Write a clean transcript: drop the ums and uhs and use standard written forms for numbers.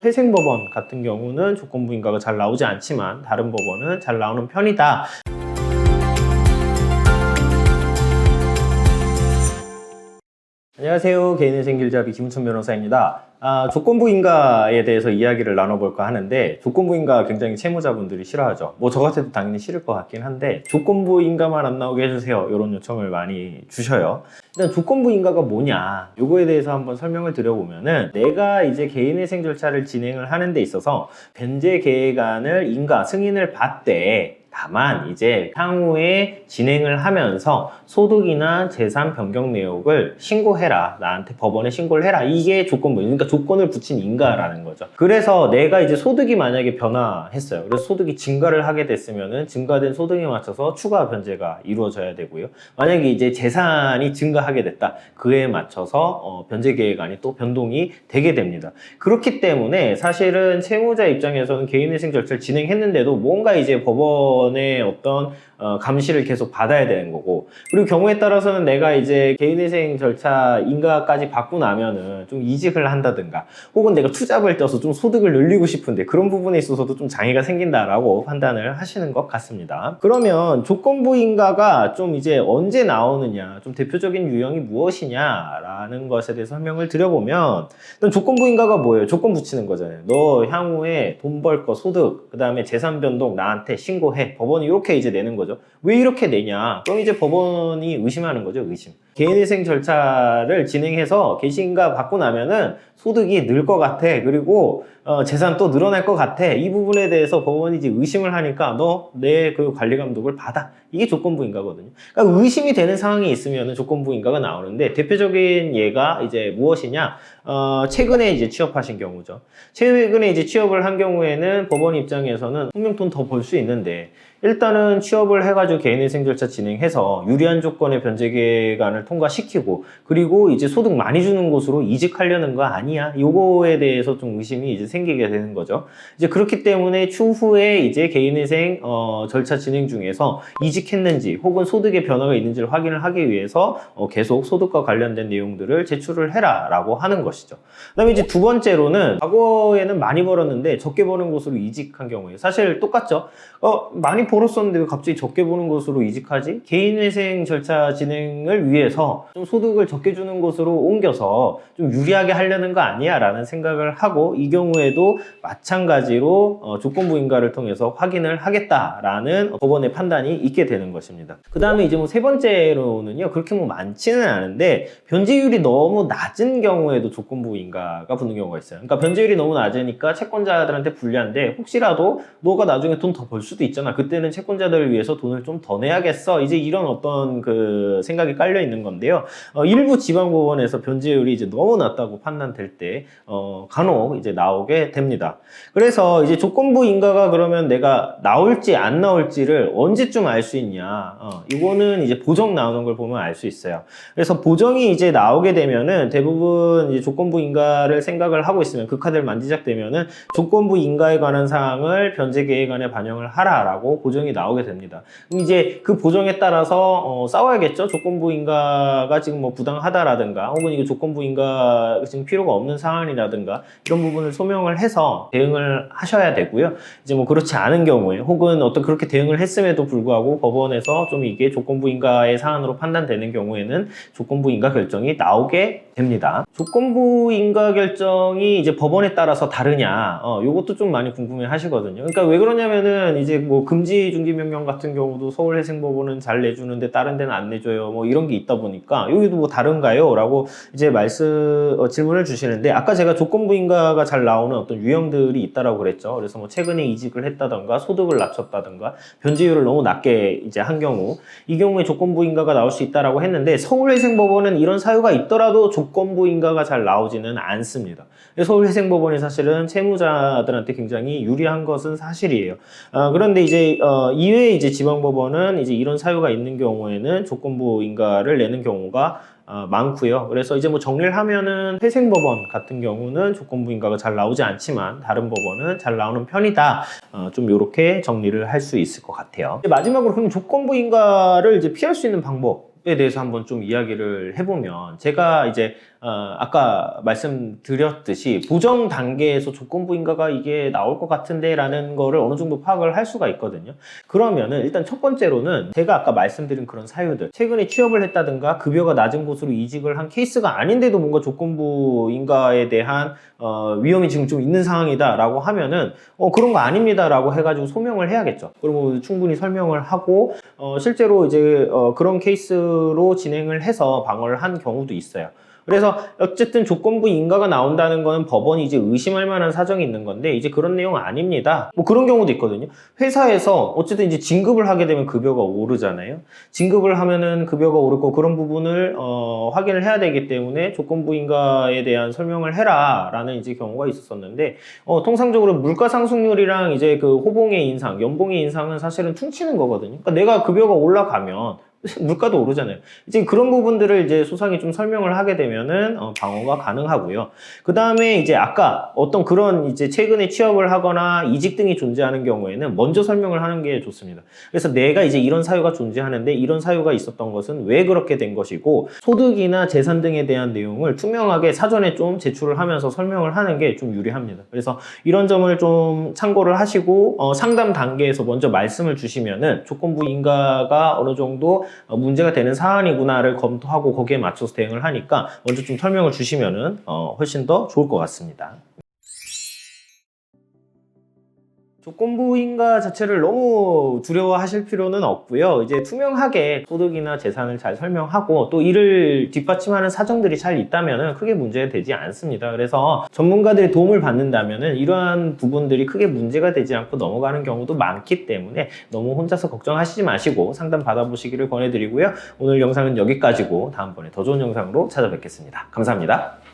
회생법원 같은 경우는 조건부 인가가 잘 나오지 않지만 다른 법원은 잘 나오는 편이다. 안녕하세요. 개인회생길잡이 김은천 변호사입니다. 조건부 인가에 대해서 이야기를 나눠볼까 하는데, 조건부 인가 굉장히 채무자분들이 싫어하죠. 뭐 저 같아도 당연히 싫을 것 같긴 한데, 조건부 인가만 안 나오게 해주세요, 이런 요청을 많이 주셔요. 일단 조건부 인가가 뭐냐, 요거에 대해서 한번 설명을 드려보면은, 내가 이제 개인회생 절차를 진행을 하는 데 있어서 변제 계획안을 인가 승인을 받되, 다만 이제 향후에 진행을 하면서 소득이나 재산 변경 내역을 신고해라, 나한테 법원에 신고를 해라, 이게 조건부, 그러니까 조건을 붙인 인가라는 거죠. 그래서 내가 이제 소득이 만약에 변화했어요. 그래서 소득이 증가를 하게 됐으면은 증가된 소득에 맞춰서 추가 변제가 이루어져야 되고요. 만약에 이제 재산이 증가하게 됐다, 그에 맞춰서 변제 계획안이 또 변동이 되게 됩니다. 그렇기 때문에 사실은 채무자 입장에서는 개인회생 절차를 진행했는데도 뭔가 이제 법원의 어떤 감시를 계속 받아야 되는 거고, 그리고 경우에 따라서는 내가 이제 개인회생 절차 인가까지 받고 나면은 좀 이직을 한다든가, 혹은 내가 투잡을 떼서 좀 소득을 늘리고 싶은데 그런 부분에 있어서도 좀 장애가 생긴다라고 판단을 하시는 것 같습니다. 그러면 조건부 인가가 좀 이제 언제 나오느냐, 좀 대표적인 유형이 무엇이냐라는 것에 대해서 설명을 드려보면, 일단 조건부 인가가 뭐예요? 조건 붙이는 거잖아요. 너 향후에 돈 벌 거, 소득, 그 다음에 재산 변동 나한테 신고해. 법원이 이렇게 이제 내는 거죠. 왜 이렇게 내냐? 그럼 이제 법원이 의심하는 거죠, 의심. 개인회생 절차를 진행해서 개시인가 받고 나면은 소득이 늘 것 같아. 그리고 재산 또 늘어날 것 같아. 이 부분에 대해서 법원이 이제 의심을 하니까 너 내 그 관리 감독을 받아. 이게 조건부 인가거든요. 그러니까 의심이 되는 상황이 있으면 조건부 인가가 나오는데, 대표적인 예가 이제 무엇이냐? 최근에 이제 취업하신 경우죠. 최근에 이제 취업을 한 경우에는 법원 입장에서는 분명 돈 더 벌 수 있는데, 일단은 취업을 해가지고 개인회생 절차 진행해서 유리한 조건의 변제 계획안을 통과시키고, 그리고 이제 소득 많이 주는 곳으로 이직하려는 거 아니야? 요거에 대해서 좀 의심이 이제 생기게 되는 거죠. 이제 그렇기 때문에 추후에 이제 개인회생 절차 진행 중에서 이직했는지 혹은 소득의 변화가 있는지를 확인을 하기 위해서 계속 소득과 관련된 내용들을 제출을 해라 라고 하는 것이죠. 그 다음에 이제 두 번째로는, 과거에는 많이 벌었는데 적게 버는 곳으로 이직한 경우에, 사실 똑같죠. 많이 벌었었는데 왜 갑자기 적게 버는 곳으로 이직하지? 개인회생 절차 진행을 위해서 좀 소득을 적게 주는 곳으로 옮겨서 좀 유리하게 하려는 거 아니야? 라는 생각을 하고, 이 경우에도 마찬가지로 조건부 인가를 통해서 확인을 하겠다라는 법원의 판단이 있게 되는 것입니다. 그 다음에 이제 뭐 세 번째로는요, 그렇게 뭐 많지는 않은데 변제율이 너무 낮은 경우에도 조건부 인가가 붙는 경우가 있어요. 그러니까 변제율이 너무 낮으니까 채권자들한테 불리한데, 혹시라도 너가 나중에 돈 더 벌 수도 있잖아, 그때는 채권자들을 위해서 돈을 좀 더 내야겠어, 이제 이런 어떤 그 생각이 깔려 있는 건데요. 일부 지방법원에서 변제율이 이제 너무 낮다고 판단될 때 간혹 이제 나오게 됩니다. 그래서 이제 조건부 인가가 그러면 내가 나올지 안 나올지를 언제쯤 알 수 있냐, 이거는 이제 보정 나오는 걸 보면 알 수 있어요. 그래서 보정이 이제 나오게 되면은 대부분 이제 조건부 인가를 생각을 하고 있으면, 그 카드를 만지작되면은 조건부 인가에 관한 사항을 변제 계획안에 반영을 하라라고 보정이 나오게 됩니다. 그럼 이제 그 보정에 따라서 싸워야겠죠. 조건부 인가가 지금 뭐 부당하다라든가, 혹은 이거 조건부 인가 지금 필요가 없는 상황이라든가, 이런 부분을 소명을 해서 대응을 하셔야 되고요. 이제 뭐 그렇지 않은 경우에, 혹은 어떤 그렇게 대응을 했음에도 불구하고 법원에서 좀 이게 조건부 인가의 사안으로 판단되는 경우에는 조건부 인가 결정이 나오게 됩니다. 조건부 인가 결정이 이제 법원에 따라서 다르냐, 요것도 좀 많이 궁금해 하시거든요. 그러니까 왜 그러냐면은, 이제 뭐 금지 중지 명령 같은 경우도 서울회생법원은 잘 내주는데 다른 데는 안 내줘요, 뭐 이런 게 있다 보니까 여기도 뭐 다른가요? 라고 이제 질문을 주시는데, 아까 제가 조건부 인가가 잘 나오는 어떤 유형들이 있다라고 그랬죠. 그래서 뭐 최근에 이직을 했다던가, 소득을 낮췄다던가, 변제율을 너무 낮게 이제 한 경우, 이 경우에 조건부 인가가 나올 수 있다라고 했는데, 서울회생법원은 이런 사유가 있더라도 조건부 인가가 잘 나오지는 않습니다. 서울회생법원이 사실은 채무자들한테 굉장히 유리한 것은 사실이에요. 그런데 이제 이외에 이제 지방법원은 이제 이런 사유가 있는 경우에는 조건부 인가를 내는 경우가 많고요. 그래서 이제 뭐 정리를 하면은 회생법원 같은 경우는 조건부 인가가 잘 나오지 않지만 다른 법원은 잘 나오는 편이다. 좀 이렇게 정리를 할 수 있을 것 같아요. 마지막으로 그럼 조건부 인가를 이제 피할 수 있는 방법에 대해서 한번 좀 이야기를 해보면, 제가 이제 아까 말씀드렸듯이 보정 단계에서 조건부인가가 이게 나올 것 같은데 라는 거를 어느 정도 파악을 할 수가 있거든요. 그러면은 일단 첫 번째로는 제가 아까 말씀드린 그런 사유들, 최근에 취업을 했다든가 급여가 낮은 곳으로 이직을 한 케이스가 아닌데도 뭔가 조건부인가에 대한 위험이 지금 좀 있는 상황이다 라고 하면은 그런 거 아닙니다 라고 해가지고 소명을 해야겠죠. 그리고 충분히 설명을 하고 실제로 이제 그런 케이스로 진행을 해서 방어를 한 경우도 있어요. 그래서 어쨌든 조건부 인가가 나온다는 거는 법원이 이제 의심할 만한 사정이 있는 건데 이제 그런 내용은 아닙니다. 뭐 그런 경우도 있거든요. 회사에서 어쨌든 이제 진급을 하게 되면 급여가 오르잖아요. 진급을 하면은 급여가 오르고 그런 부분을 확인을 해야 되기 때문에 조건부 인가에 대한 설명을 해라라는 이제 경우가 있었었는데 통상적으로 물가 상승률이랑 이제 그 호봉의 인상, 연봉의 인상은 사실은 퉁치는 거거든요. 그러니까 내가 급여가 올라가면 물가도 오르잖아요. 이제 그런 부분들을 이제 소상히 좀 설명을 하게 되면은 방어가 가능하고요. 그 다음에 이제 아까 어떤 그런 이제 최근에 취업을 하거나 이직 등이 존재하는 경우에는 먼저 설명을 하는 게 좋습니다. 그래서 내가 이제 이런 사유가 존재하는데 이런 사유가 있었던 것은 왜 그렇게 된 것이고 소득이나 재산 등에 대한 내용을 투명하게 사전에 좀 제출을 하면서 설명을 하는 게 좀 유리합니다. 그래서 이런 점을 좀 참고를 하시고 상담 단계에서 먼저 말씀을 주시면은 조건부 인가가 어느 정도 문제가 되는 사안이구나를 검토하고 거기에 맞춰서 대응을 하니까 먼저 좀 설명을 주시면은 훨씬 더 좋을 것 같습니다. 조건부 인가 자체를 너무 두려워하실 필요는 없고요. 이제 투명하게 소득이나 재산을 잘 설명하고 또 이를 뒷받침하는 사정들이 잘 있다면 크게 문제가 되지 않습니다. 그래서 전문가들의 도움을 받는다면 이러한 부분들이 크게 문제가 되지 않고 넘어가는 경우도 많기 때문에 너무 혼자서 걱정하시지 마시고 상담 받아보시기를 권해드리고요. 오늘 영상은 여기까지고 다음번에 더 좋은 영상으로 찾아뵙겠습니다. 감사합니다.